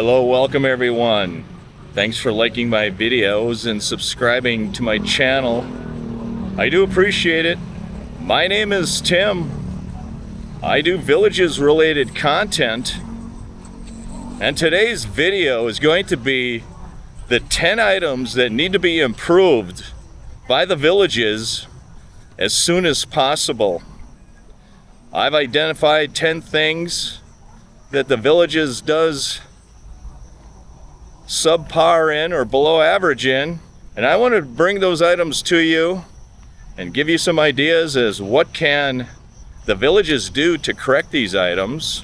Hello, welcome everyone. Thanks for liking my videos and subscribing to my channel. I do appreciate it. My name is Tim. I do villages related content. And today's video is going to be the 10 items that need to be improved by the villages as soon as possible. I've identified 10 things that the villages does subpar in or below average in, and I want to bring those items to you and give you some ideas as what can the villages do to correct these items.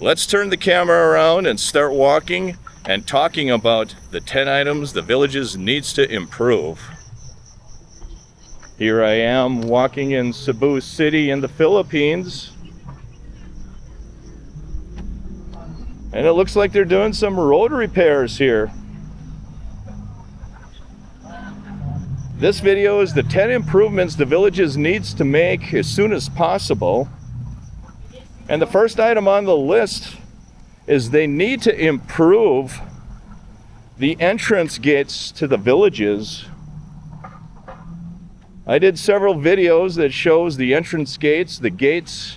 Let's turn the camera around and start walking and talking about the 10 items the villages needs to improve. Here I am walking in Cebu City in the Philippines. And it looks like they're doing some road repairs here. This video is the 10 improvements the villages needs to make as soon as possible. And the first item on the list is they need to improve the entrance gates to the villages. I did several videos that shows the entrance gates. The gates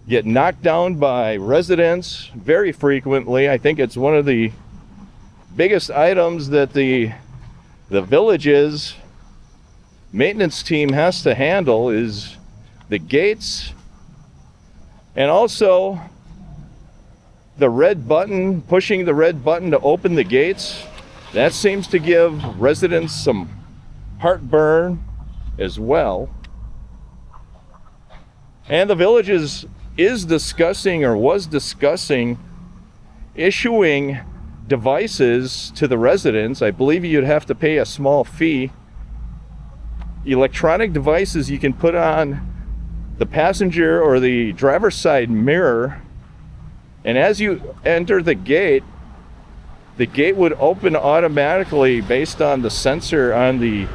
get knocked down by residents very frequently. I think it's one of the biggest items that the village's maintenance team has to handle is the gates, and also the red button, pushing the red button to open the gates. That seems to give residents some heartburn as well. And the villages is discussing or was discussing issuing devices to the residents. I believe you'd have to pay a small fee. Electronic devices you can put on the passenger or the driver's side mirror, and as you enter the gate would open automatically based on the sensor on the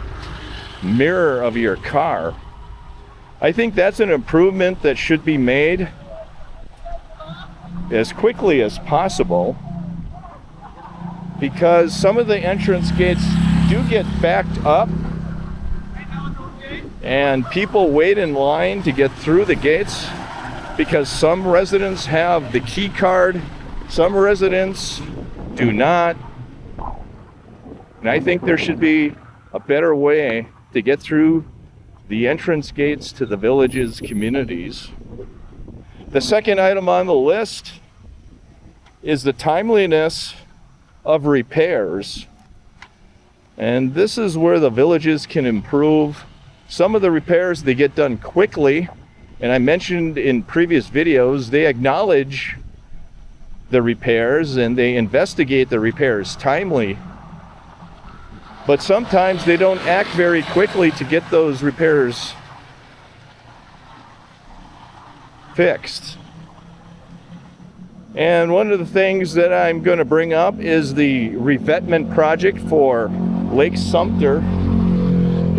mirror of your car. I think that's an improvement that should be made as quickly as possible, because some of the entrance gates do get backed up and people wait in line to get through the gates because some residents have the key card, some residents do not. And I think there should be a better way to get through the entrance gates to the villages' communities. The second item on the list is the timeliness of repairs. And this is where the villages can improve. Some of the repairs, they get done quickly. And I mentioned in previous videos, they acknowledge the repairs and they investigate the repairs timely. But sometimes they don't act very quickly to get those repairs fixed. And one of the things that I'm going to bring up is the revetment project for Lake Sumter.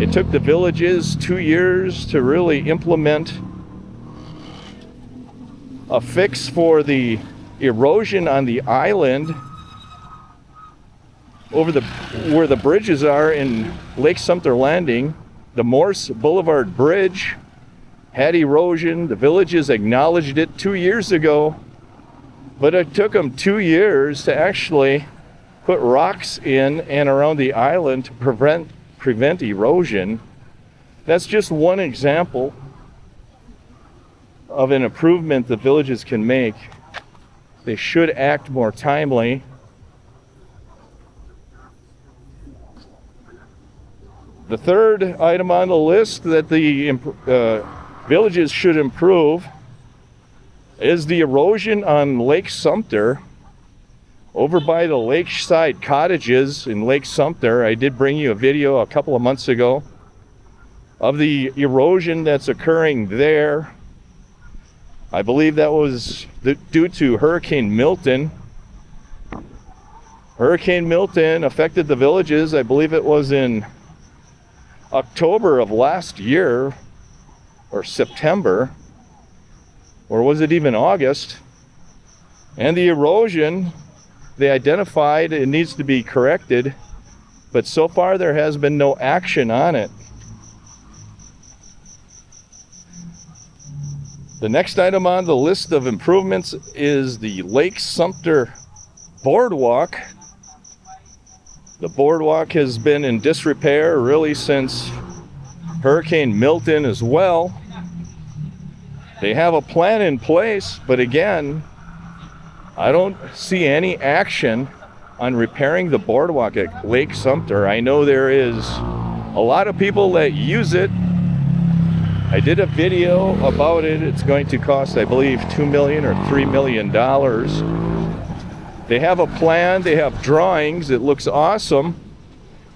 It took the villages 2 years to really implement a fix for the erosion on the island over where the bridges are in Lake Sumter Landing. The Morse Boulevard Bridge had erosion. The villages acknowledged it 2 years ago, but it took them 2 years to actually put rocks in and around the island to prevent erosion. That's just one example of an improvement the villages can make. They should act more timely. The third item on the list that the villages should improve is the erosion on Lake Sumter. Over by the lakeside cottages in Lake Sumter, I did bring you a video a couple of months ago of the erosion that's occurring there. I believe that was due to Hurricane Milton. Hurricane Milton affected the villages. I believe it was in October of last year, or September, or was it even August? And the erosion, they identified it needs to be corrected, but so far there has been no action on it. The next item on the list of improvements is the Lake Sumter boardwalk. The boardwalk has been in disrepair really since Hurricane Milton as well. They have a plan in place, but again, I don't see any action on repairing the boardwalk at Lake Sumter. I know there is a lot of people that use it. I did a video about it. It's going to cost, I believe, $2 million or $3 million. They have a plan, they have drawings, it looks awesome.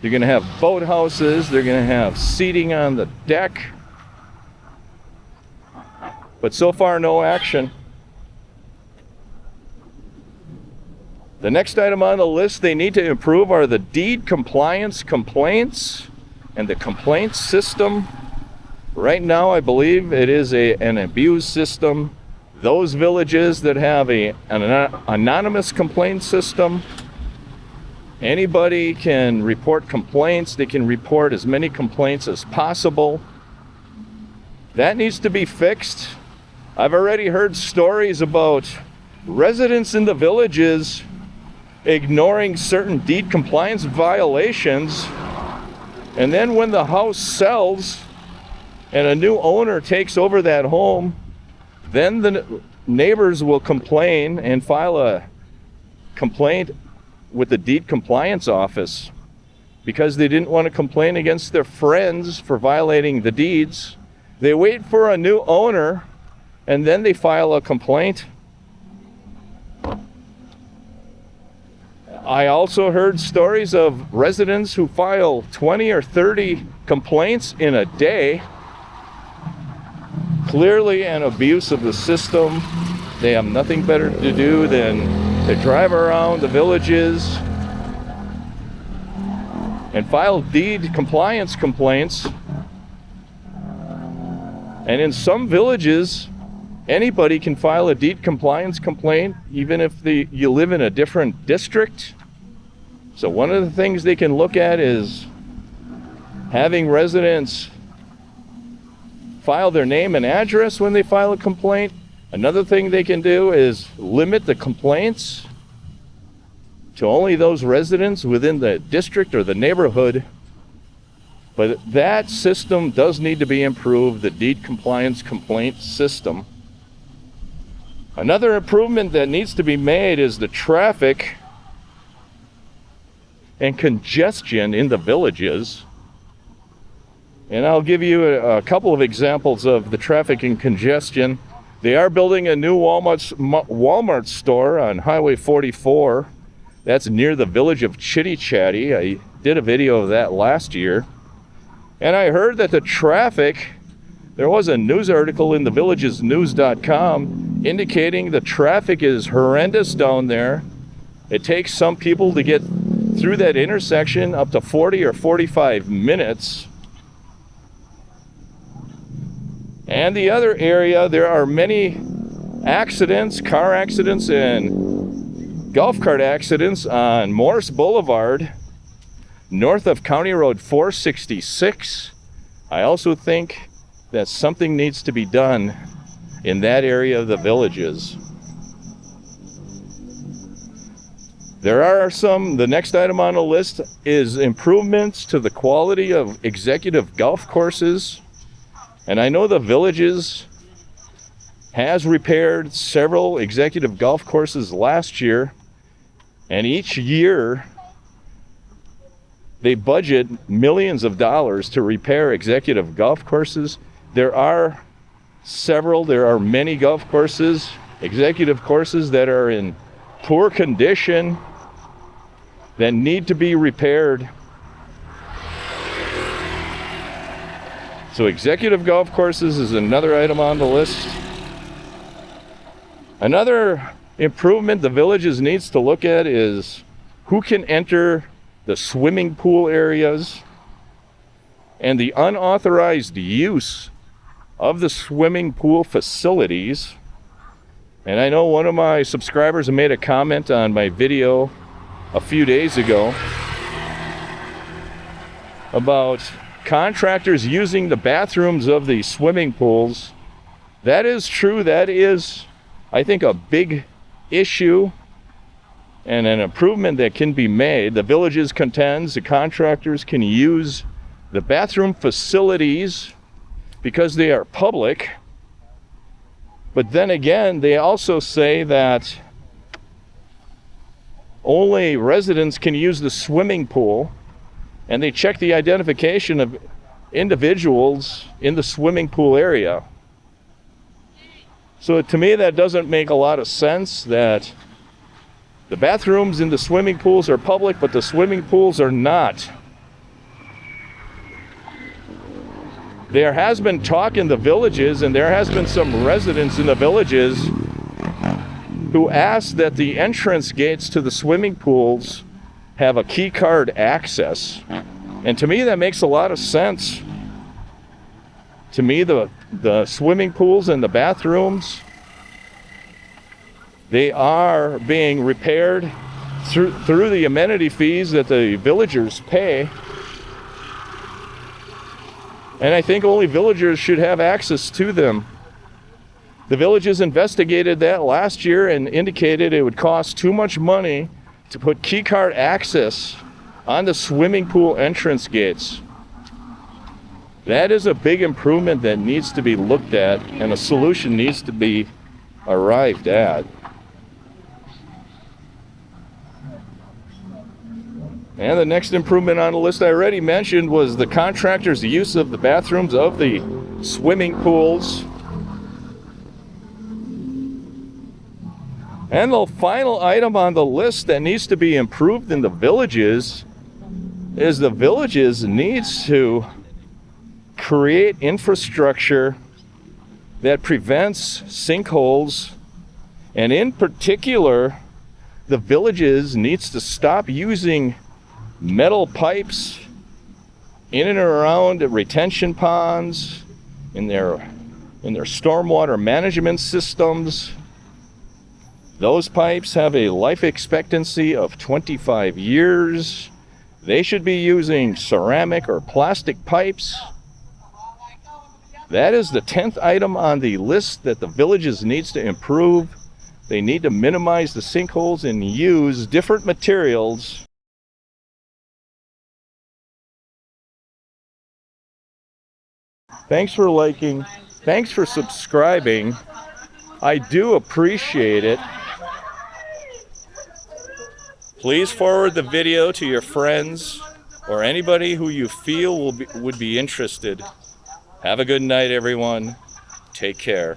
They're gonna have boathouses, they're gonna have seating on the deck. But so far, no action. The next item on the list they need to improve are the deed compliance complaints and the complaint system. Right now, I believe it is an abuse system. Those villages that have an anonymous complaint system, anybody can report complaints. They can report as many complaints as possible. That needs to be fixed. I've already heard stories about residents in the villages ignoring certain deed compliance violations, and then when the house sells and a new owner takes over that home, then the neighbors will complain and file a complaint with the deed compliance office because they didn't want to complain against their friends for violating the deeds. They wait for a new owner and then they file a complaint. I also heard stories of residents who file 20 or 30 complaints in a day. Clearly an abuse of the system. They have nothing better to do than to drive around the villages and file deed compliance complaints. And in some villages, anybody can file a deed compliance complaint, even if you live in a different district. So one of the things they can look at is having residents file their name and address when they file a complaint. Another thing they can do is limit the complaints to only those residents within the district or the neighborhood. But that system does need to be improved, the deed compliance complaint system. Another improvement that needs to be made is the traffic and congestion in the villages. And I'll give you a couple of examples of the traffic and congestion. They are building a new Walmart store on Highway 44. That's near the village of Chitty Chatty. I did a video of that last year. And I heard that the traffic, there was a news article in thevillagesnews.com indicating the traffic is horrendous down there. It takes some people to get through that intersection up to 40 or 45 minutes. And the other area, there are many accidents, car accidents and golf cart accidents on Morse Boulevard, north of County Road 466. I also think that something needs to be done in that area of the villages. There are the next item on the list is improvements to the quality of executive golf courses. And I know the villages has repaired several executive golf courses last year. And each year, they budget millions of dollars to repair executive golf courses. There are many golf courses, executive courses that are in poor condition that need to be repaired. So executive golf courses is another item on the list. Another improvement the villages needs to look at is who can enter the swimming pool areas and the unauthorized use of the swimming pool facilities. And I know one of my subscribers made a comment on my video a few days ago about contractors using the bathrooms of the swimming pools. That is true. That is, I think, a big issue and an improvement that can be made. The villages contends the contractors can use the bathroom facilities because they are public. But then again, they also say that only residents can use the swimming pool, and they check the identification of individuals in the swimming pool area. So to me, that doesn't make a lot of sense, that the bathrooms in the swimming pools are public, but the swimming pools are not. There has been talk in the villages, and there has been some residents in the villages who asked that the entrance gates to the swimming pools have a key card access. And to me, that makes a lot of sense. To me, the swimming pools and the bathrooms, they are being repaired through the amenity fees that the villagers pay. And I think only villagers should have access to them. The villages investigated that last year and indicated it would cost too much money to put keycard access on the swimming pool entrance gates. That is a big improvement that needs to be looked at, and a solution needs to be arrived at. And the next improvement on the list I already mentioned was the contractors' use of the bathrooms of the swimming pools. And the final item on the list that needs to be improved in the villages is the villages needs to create infrastructure that prevents sinkholes, and in particular, the villages needs to stop using metal pipes in and around retention ponds, in their stormwater management systems. Those pipes have a life expectancy of 25 years. They should be using ceramic or plastic pipes. That is the 10th item on the list that the villages needs to improve. They need to minimize the sinkholes and use different materials. Thanks for liking. Thanks for subscribing. I do appreciate it. Please forward the video to your friends or anybody who you feel would be interested. Have a good night, everyone. Take care.